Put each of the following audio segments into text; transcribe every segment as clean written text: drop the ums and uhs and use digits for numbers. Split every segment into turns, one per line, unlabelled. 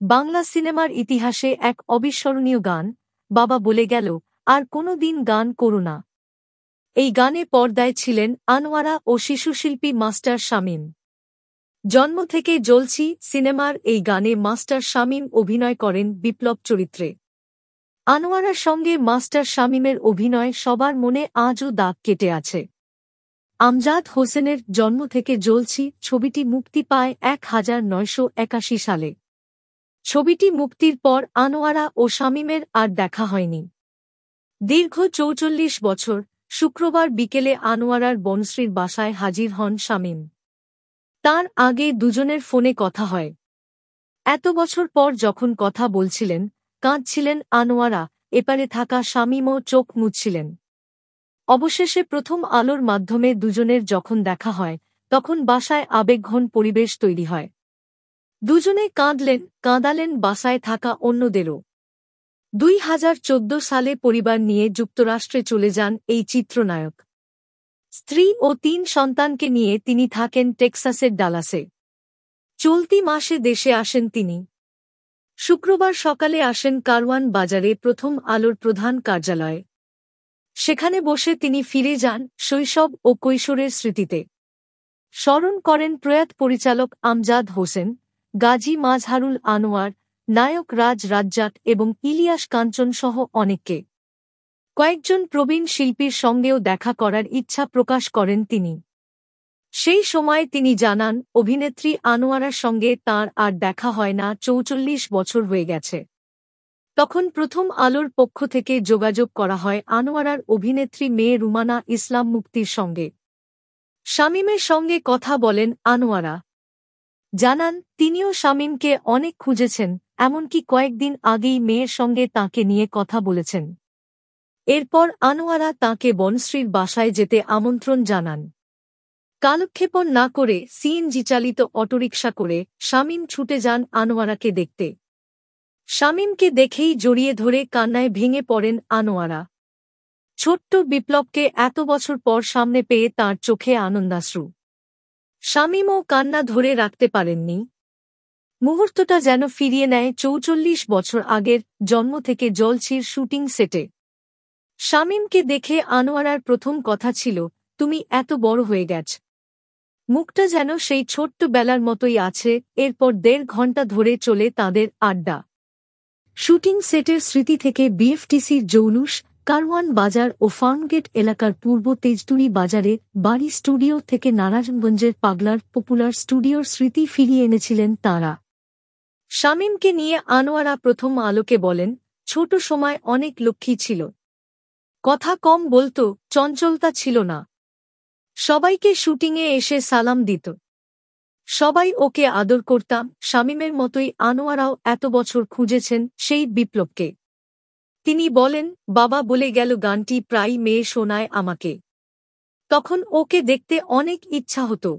বাংলা সিনেমার ইতিহাসে এক অবিস্মরণীয় গান, বাবা বলে গেল, আর কোনো দিন গান করো না। এই গানে পর্দায় ছিলেন আনোয়ারা ও শিশুশিল্পী মাস্টার শামীম। জন্ম থেকে জ্বলছি সিনেমার এই গানে মাস্টার শামীম অভিনয় করেন বিপ্লব চরিত্রে। আনোয়ারার সঙ্গে মাস্টার শামীমের অভিনয় সবার মনে আজও দাগ কেটে আছে। আমজাদ হোসেনের জন্ম থেকে জ্বলছি ছবিটি মুক্তি পায় 1981 সালে। ছবিটি মুক্তির পর আনোয়ারা ও শামীমের আর দেখা হয়নি। দীর্ঘ ৪৪ বছর শুক্রবার বিকেলে আনোয়ারার বনশ্রীর বাসায় হাজির হন শামীম। তার আগে দুজনের ফোনে কথা হয়। এত বছর পর যখন কথা বলছিলেন, কাঁদছিলেন আনোয়ারা, এপারে থাকা শামীমও চোখ মুছছিলেন। অবশেষে প্রথম আলোর মাধ্যমে দুজনের যখন দেখা হয়, তখন বাসায় আবেগঘন পরিবেশ তৈরি হয়। দুজনে কাঁদলেন, কাঁদালেন বাসায় থাকা অন্যদেরও। 2014 সালে পরিবার নিয়ে যুক্তরাষ্ট্রে চলে যান এই চিত্রনায়ক। স্ত্রী ও 3 সন্তানকে নিয়ে তিনি থাকেন টেক্সাসের ডালাসে। চলতি মাসে দেশে আসেন তিনি। শুক্রবার সকালে আসেন কারওয়ান বাজারে প্রথম আলোর প্রধান কার্যালয়ে। সেখানে বসে তিনি ফিরে যান শৈশব ও কৈশোরের স্মৃতিতে। স্মরণ করেন প্রয়াত পরিচালক আমজাদ হোসেন, গাজী মাজহারুল আনোয়ার, নায়ক রাজ রাজ্জাক এবং ইলিয়াস কাঞ্চন সহ অনেককে। কয়েকজন প্রবীণ শিল্পীর সঙ্গেও দেখা করার ইচ্ছা প্রকাশ করেন তিনি। সেই সময় তিনি জানান, অভিনেত্রী আনোয়ারার সঙ্গে তাঁর আর দেখা হয় না, ৪৪ বছর হয়ে গেছে। তখন প্রথম আলোর পক্ষ থেকে যোগাযোগ করা হয় আনোয়ারার অভিনেত্রী মেয়ে রুমানা ইসলাম মুক্তির সঙ্গে। শামীমের সঙ্গে কথা বলেন আনোয়ারা। জানান, তিনিও শামীমকে অনেক খুঁজেছেন, এমনকি কয়েকদিন আগেই মেয়ের সঙ্গে তাঁকে নিয়ে কথা বলেছেন। এরপর আনোয়ারা তাঁকে বনশ্রীর বাসায় যেতে আমন্ত্রণ জানান। কালক্ষেপণ না করে সিএনজি চালিত অটোরিকশা করে শামীম ছুটে যান আনোয়ারাকে দেখতে। শামীমকে দেখেই জড়িয়ে ধরে কান্নায় ভেঙে পড়েন আনোয়ারা। ছোট্ট বিপ্লবকে এত বছর পর সামনে পেয়ে তাঁর চোখে আনন্দাশ্রু। শামীমও কান্না ধরে রাখতে পারেননি। মুহূর্তটা যেন ফিরিয়ে নেয় ৪৪ বছর আগের জন্ম থেকে জ্বলছির শুটিং সেটে। শামীমকে দেখে আনোয়ারার প্রথম কথা ছিল, তুমি এত বড় হয়ে গেছ। মুখটা যেন সেই ছোট্ট বেলার মতোই আছে। এরপর ১.৫ ঘণ্টা ধরে চলে তাঁদের আড্ডা। শুটিং সেটের স্মৃতি থেকে বিএফটিসির জৌলুস, কারওয়ান বাজার ও ফার্মগেট এলাকার পূর্ব তেজতুরি বাজারে বাড়ি স্টুডিও থেকে নারায়ণগঞ্জের পাগলার পপুলার স্টুডিওর স্মৃতি ফিরিয়ে এনেছিলেন তাঁরা। শামীমকে নিয়ে আনোয়ারা প্রথম আলোকে বলেন, ছোট সময় অনেক লক্ষ্মী ছিল। কথা কম বলত, চঞ্চলতা ছিল না। সবাইকে শুটিংয়ে এসে সালাম দিত। সবাই ওকে আদর করতাম। শামীমের মতোই আনোয়ারাও এত বছর খুঁজেছেন সেই বিপ্লবকে। তিনি বলেন, বাবা বলে গেল গানটি প্রায় মেয়ে শোনায় আমাকে। তখন ওকে দেখতে অনেক ইচ্ছা হতো।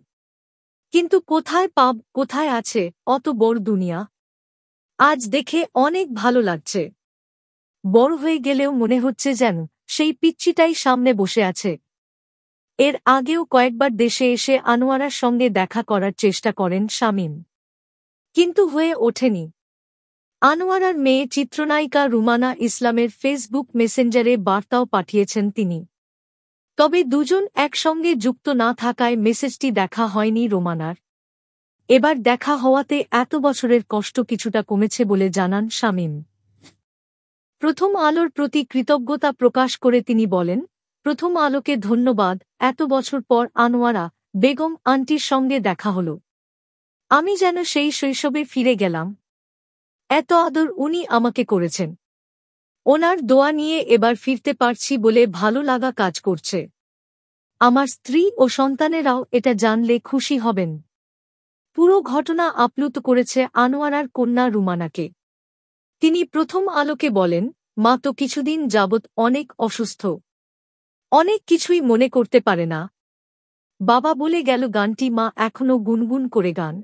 কিন্তু কোথায় পাব, কোথায় আছে অত বড় দুনিয়া। আজ দেখে অনেক ভালো লাগছে। বড় হয়ে গেলেও মনে হচ্ছে যেন সেই পিচ্চিটাই সামনে বসে আছে। এর আগেও কয়েকবার দেশে এসে আনোয়ারার সঙ্গে দেখা করার চেষ্টা করেন শামীম, কিন্তু হয়ে ওঠেনি। আনোয়ারার মেয়ে চিত্রনায়িকা রুমানা ইসলামের ফেসবুক মেসেঞ্জারে বার্তাও পাঠিয়েছেন তিনি। তবে দুজন একসঙ্গে যুক্ত না থাকায় মেসেজটি দেখা হয়নি রোমানার। এবার দেখা হওয়াতে এত বছরের কষ্ট কিছুটা কমেছে বলে জানান শামীম। প্রথম আলোর প্রতি কৃতজ্ঞতা প্রকাশ করে তিনি বলেন, প্রথম আলোকে ধন্যবাদ, এত বছর পর আনোয়ারা বেগম আন্টির সঙ্গে দেখা হলো। আমি যেন সেই শৈশবে ফিরে গেলাম। এত আদর উনি আমাকে করেছেন। ওনার দোয়া নিয়ে এবার ফিরতে পারছি বলে ভালো লাগা কাজ করছে। আমার স্ত্রী ও সন্তানেরাও এটা জানলে খুশি হবেন। পুরো ঘটনা আপ্লুত করেছে আনোয়ারার কন্যা রুমানাকে। তিনি প্রথম আলোকে বলেন, মা তো কিছুদিন যাবৎ অনেক অসুস্থ। অনেক কিছুই মনে করতে পারে না। বাবা বলে গেল গানটি মা এখনো গুনগুন করে গান।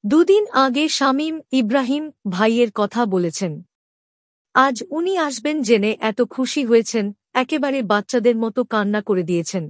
২ দিন আগে শামীম ইব্রাহিম ভাইয়ের কথা বলেছেন। আজ উনি আসবেন জেনে এত খুশি হয়েছেন, একেবারে বাচ্চাদের মতো কান্না করে দিয়েছেন।